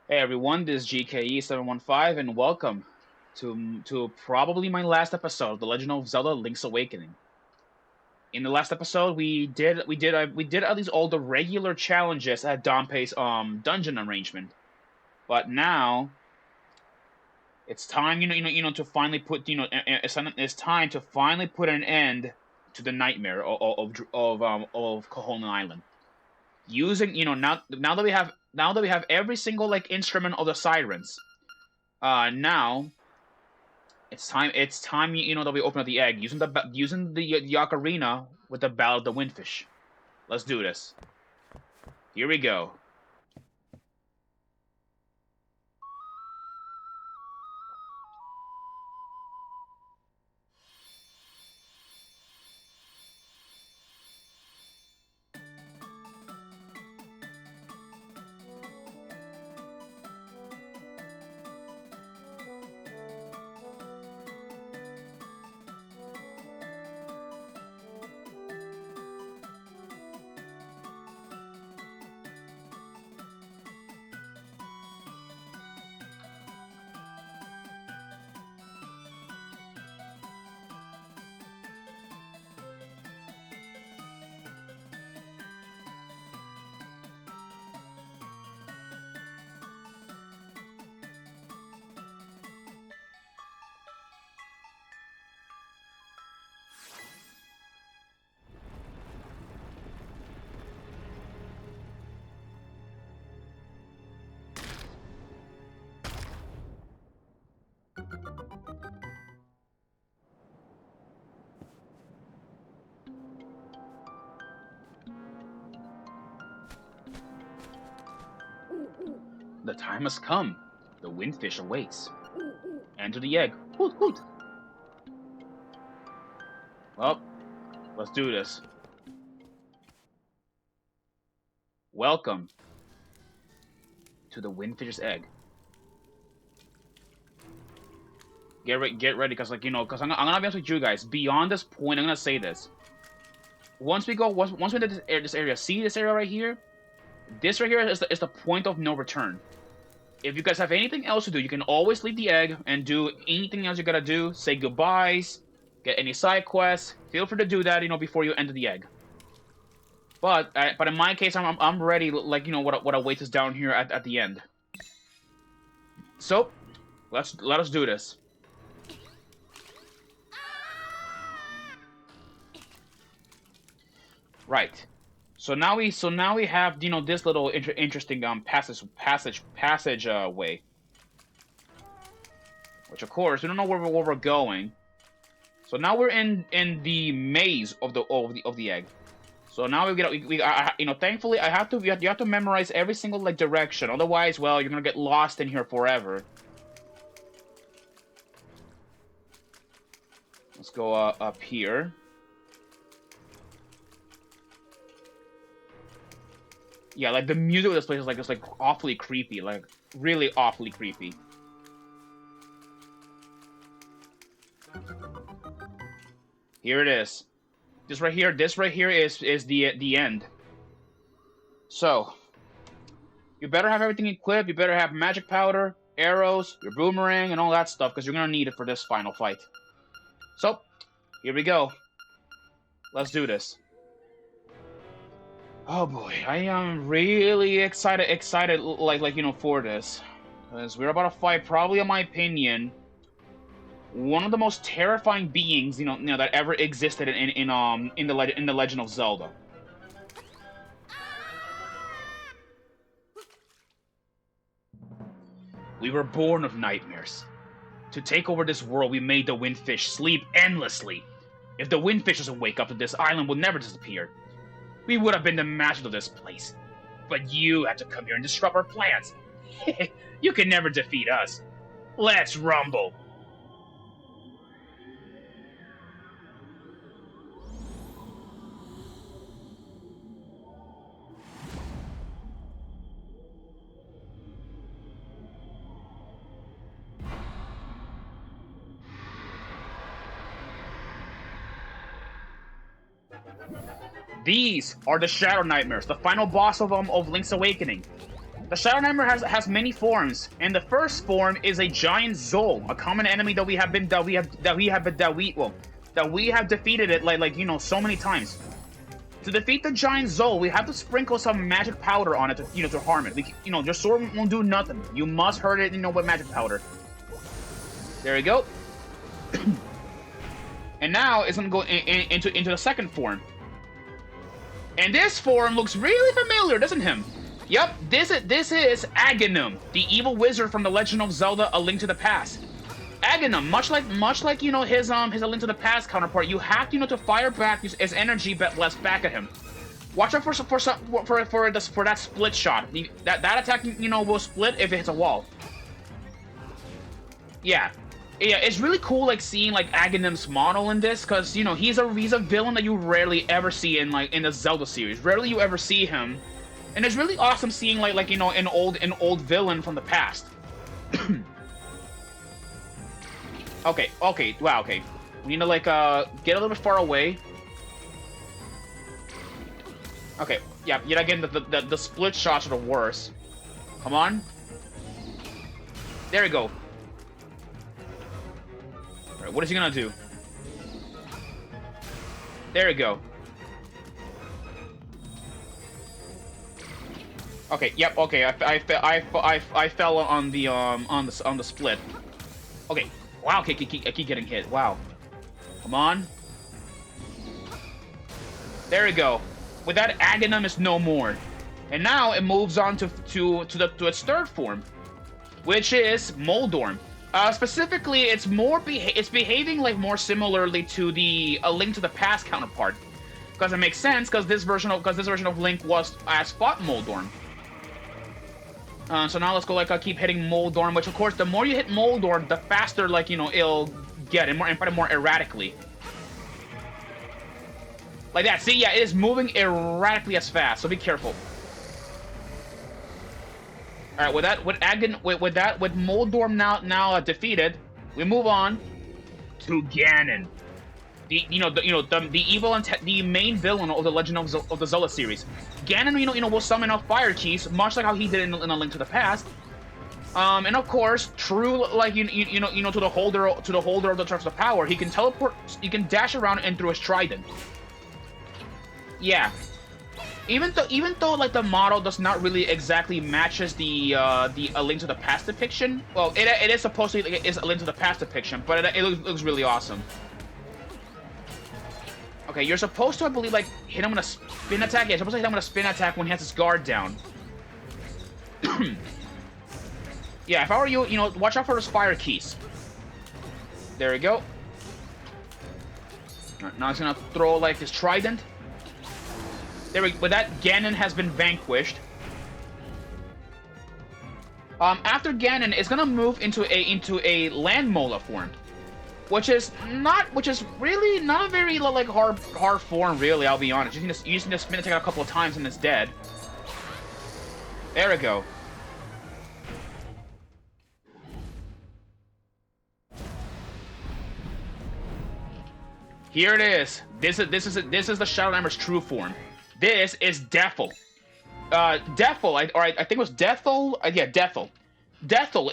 Hey everyone, this is GKE715 and welcome to probably my last episode of The Legend of Zelda: Link's Awakening. In the last episode, we did at least all the regular challenges at Dompe's dungeon arrangement. But now it's time, to finally put, it's time to finally put an end to the nightmare of Cajon Island. Using, now that we have every single like instrument of the sirens. Now it's time that we open up the egg using the ocarina with the Ballad of the Windfish. Let's do this. Here we go. The time has come. The Windfish awaits. Enter the egg. Hoot hoot. Well, let's do this. Welcome to the Windfish's egg. Get ready, because because I'm gonna be honest with you guys. Beyond this point, I'm gonna say this. Once we did this area, see this area right here? This right here is the point of no return. If you guys have anything else to do, you can always leave the egg and do anything else you gotta do. Say goodbyes, get any side quests. Feel free to do that, before you enter the egg. But in my case, I'm ready. Like what awaits us down here at the end. So, let us do this. Right. So now we have this little interesting passage way, which of course we don't know where we're going. So now we're in the maze of the egg. So now thankfully you have to memorize every single like direction. Otherwise, well, you're gonna get lost in here forever. Let's go up here. Yeah, like the music of this place is like awfully creepy, like really awfully creepy. Here it is. This right here is the end. So, you better have everything equipped. You better have magic powder, arrows, your boomerang, and all that stuff, because you're gonna need it for this final fight. So, here we go. Let's do this. Oh boy, I am really excited, for this. Because we're about to fight, probably in my opinion, one of the most terrifying beings, that ever existed in the Legend of Zelda. We were born of nightmares. To take over this world, we made the Windfish sleep endlessly. If the Windfish doesn't wake up, this island will never disappear. We would have been the masters of this place. But you had to come here and disrupt our plans. You can never defeat us. Let's rumble. These are the Shadow Nightmares, the final boss of Link's Awakening. The Shadow Hammer has many forms, and the first form is a giant Zol, a common enemy that we have defeated it like you know so many times. To defeat the giant Zol, we have to sprinkle some magic powder on it to harm it. Your sword won't do nothing. You must hurt it, with magic powder. There we go. And now it's gonna go into the second form. And this form looks really familiar, doesn't it? Yep, this is Aghanim, the evil wizard from The Legend of Zelda: A Link to the Past. Aghanim, much like his A Link to the Past counterpart, you have to to fire back his energy blast back at him. Watch out for that split shot. That attack will split if it hits a wall. Yeah, it's really cool like seeing like Aghanim's model in this because he's a villain that you rarely ever see in the Zelda series. Rarely you ever see him, and it's really awesome seeing like an old villain from the past. Okay, wow, okay. We need to, like, get a little bit far away. Okay, yeah, yet again, the split shots are the worst. Come on. There we go. Alright, what is he gonna do? There we go. Okay, yep, okay, I fell on the split. Okay. Wow, I keep getting hit. Wow. Come on. There we go. With that, Aghanim is no more. And now it moves on to its third form, which is Moldorm. Specifically, it's behaving like more similarly to the A Link to the Past counterpart, because it makes sense because this version of Link has fought Moldorm. So now let's go keep hitting Moldorm, which of course the more you hit Moldorm, the faster it'll get and fight it more erratically. Like that. See, yeah, it is moving erratically as fast, so be careful. All right, with Moldorm now defeated, we move on to Ganon. The evil the main villain of the Legend of the Zelda series. Ganon, will summon up fire keys, much like how he did in A Link to the Past. And of course, true like to the holder of the Triforce of Power, he can teleport, he can dash around and through his trident. Yeah. Even though like the model does not really exactly matches the A Link to the Past depiction. Well, it is supposed to be is A Link to the Past depiction, but it looks really awesome. Okay, you're supposed to, I believe, like, hit him with a spin attack? Yeah, you're supposed to hit him with a spin attack when he has his guard down. Yeah, if I were you, watch out for those fire keys. There we go. Alright, now he's gonna throw, like, his trident. There we go. With that, Ganon has been vanquished. After Ganon, it's gonna move into a land mola form. Which is really not a very like hard form, really. I'll be honest. You just need to spin attack a couple of times and it's dead. There we go. Here it is. This is the Shadow Hammer's true form. This is Defil. Defil. I think it was Defil. Yeah, Defil. Defil.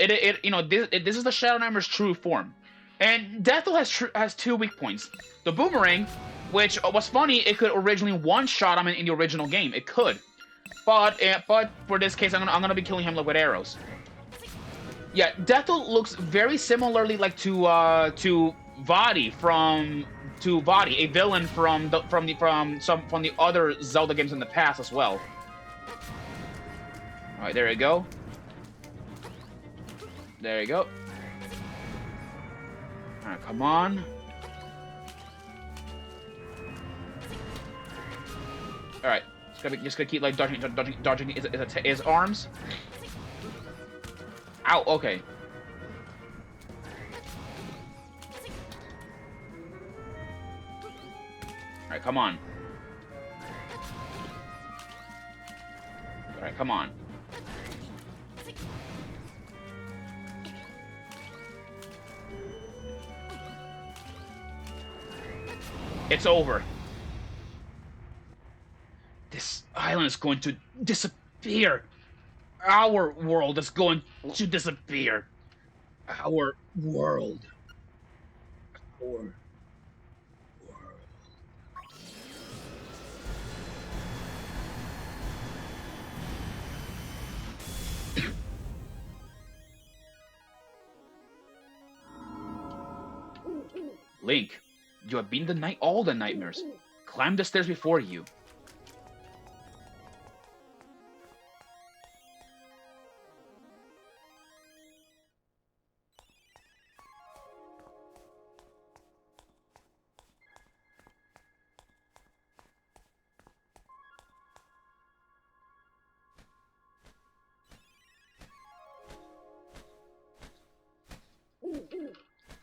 This is the Shadow Hammer's true form. And Defil has two weak points. The boomerang, which was funny, it could originally one-shot him in the original game. It could, but for this case, I'm gonna be killing him with arrows. Yeah, Defil looks very similarly like to Vaati a villain from the other Zelda games in the past as well. All right, there you go. There you go. Alright, come on. Alright, just gonna keep like dodging his arms. Ow, okay. Alright, come on. Alright, come on. It's over. This island is going to disappear. Our world is going to disappear. Our world. Our world. Link, you have been all the nightmares. Climb the stairs before you.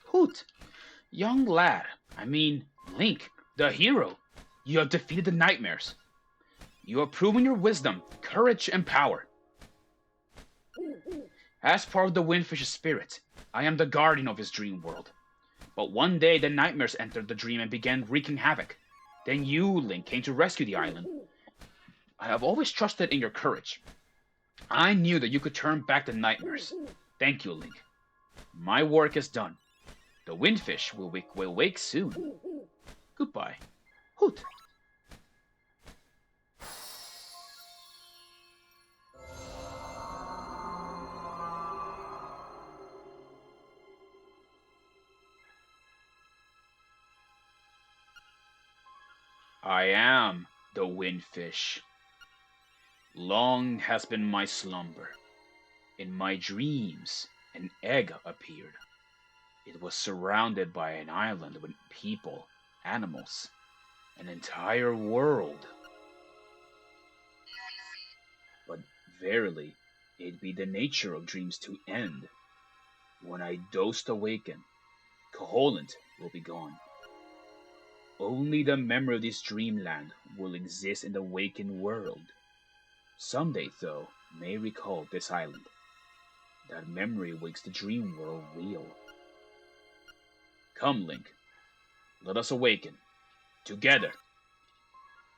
Hoot! Young lad, Link, the hero. You have defeated the nightmares. You have proven your wisdom, courage, and power. As part of the Windfish's spirit, I am the guardian of his dream world. But one day the nightmares entered the dream and began wreaking havoc. Then you, Link, came to rescue the island. I have always trusted in your courage. I knew that you could turn back the nightmares. Thank you, Link. My work is done. The Windfish will wake soon. Goodbye. Hoot. I am the Windfish. Long has been my slumber. In my dreams, an egg appeared. It was surrounded by an island with people, animals, an entire world. But verily, it be the nature of dreams to end. When I dost awaken, Koholint will be gone. Only the memory of this dreamland will exist in the waking world. Someday, though, may recall this island. That memory makes the dream world real. Come, Link. Let us awaken. Together.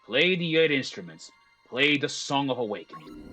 Play the 8 instruments. Play the Song of Awakening.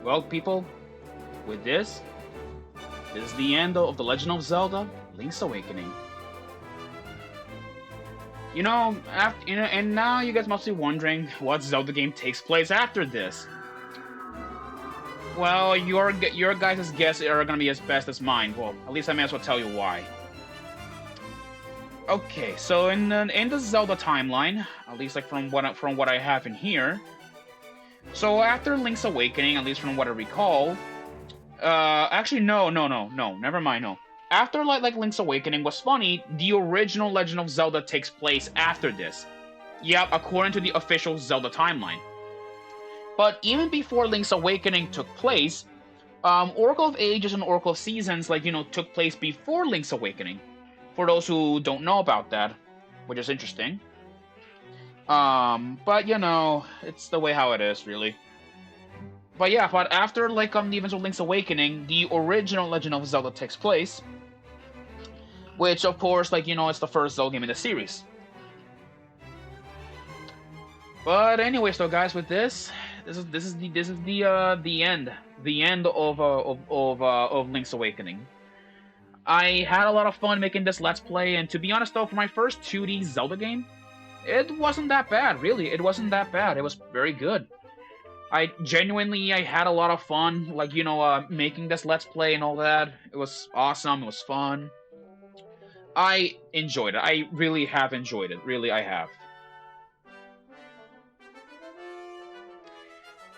Well, people, with this is the end of The Legend of Zelda Link's Awakening. And now you guys must be wondering what Zelda game takes place after this. Well, your guys' guesses are gonna be as best as mine. Well, at least I may as well tell you why. Okay, so in the Zelda timeline, at least like from what I have in here. So after Link's Awakening, at least from what I recall, actually no, never mind, no. After like Link's Awakening was funny, the original Legend of Zelda takes place after this. Yep, according to the official Zelda timeline. But even before Link's Awakening took place, Oracle of Ages and Oracle of Seasons, took place before Link's Awakening. For those who don't know about that, which is interesting. But it's the way how it is, really. But yeah, but after the events of Link's Awakening, the original Legend of Zelda takes place, which of course, it's the first Zelda game in the series. But anyways, though, guys, with this is the end of Link's Awakening. I had a lot of fun making this Let's Play, and to be honest, though, for my first 2D Zelda game, it wasn't that bad. Really, it wasn't that bad. It was very good. I had a lot of fun, making this Let's Play and all that. It was awesome. It was fun. I enjoyed it. I really have enjoyed it. Really, I have.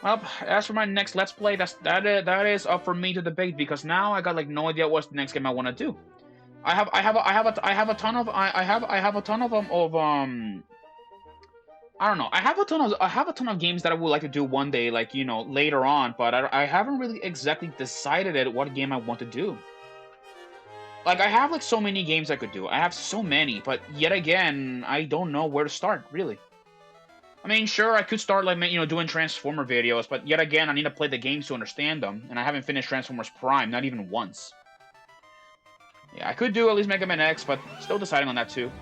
Well, as for my next Let's Play, that is up for me to debate, because now I got no idea what's the next game I want to do. I have a ton of I don't know. I have a ton of games that I would like to do one day, later on, but I haven't really exactly decided what game I want to do. I have so many games I could do. I have so many, but yet again, I don't know where to start, really. I mean, sure, I could start, doing Transformer videos, but yet again, I need to play the games to understand them, and I haven't finished Transformers Prime, not even once. Yeah, I could do at least Mega Man X, but still deciding on that, too.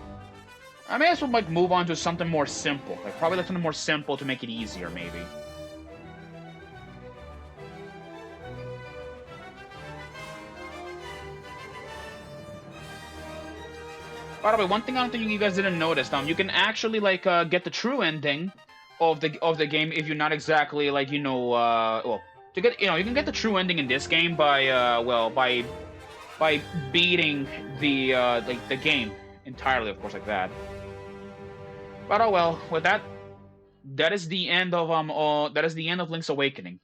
I may as well, move on to something more simple. Probably something more simple to make it easier, maybe. By the way, one thing I don't think you guys didn't notice, you can actually get the true ending of the game if you're not exactly well, to get you can get the true ending in this game by beating the game entirely, of course, like that. But oh well, with that is the end of Link's Awakening.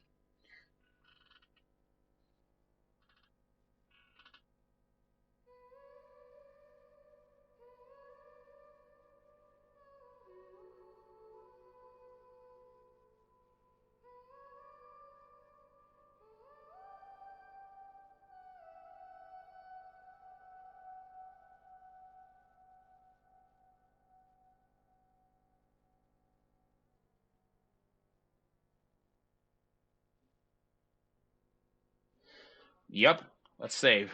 Yep, let's save.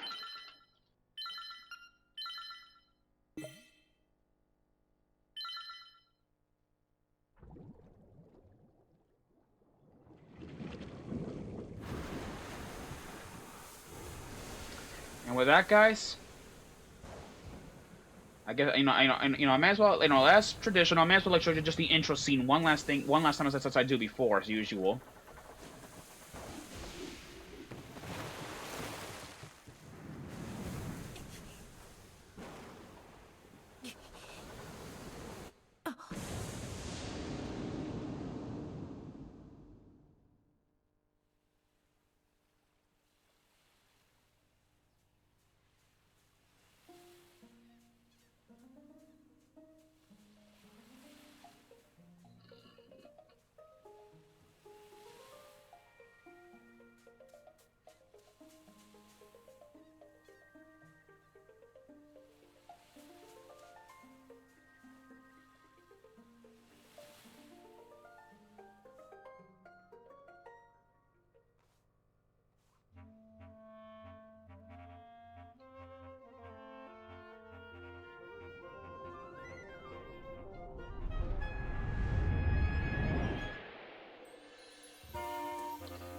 And with that, guys, I guess I may as well, as traditional, I may as well show you just the intro scene one last time as I do before, as usual.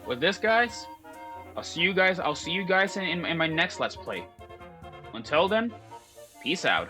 With this, guys, I'll see you guys in my next Let's Play. Until then, peace out.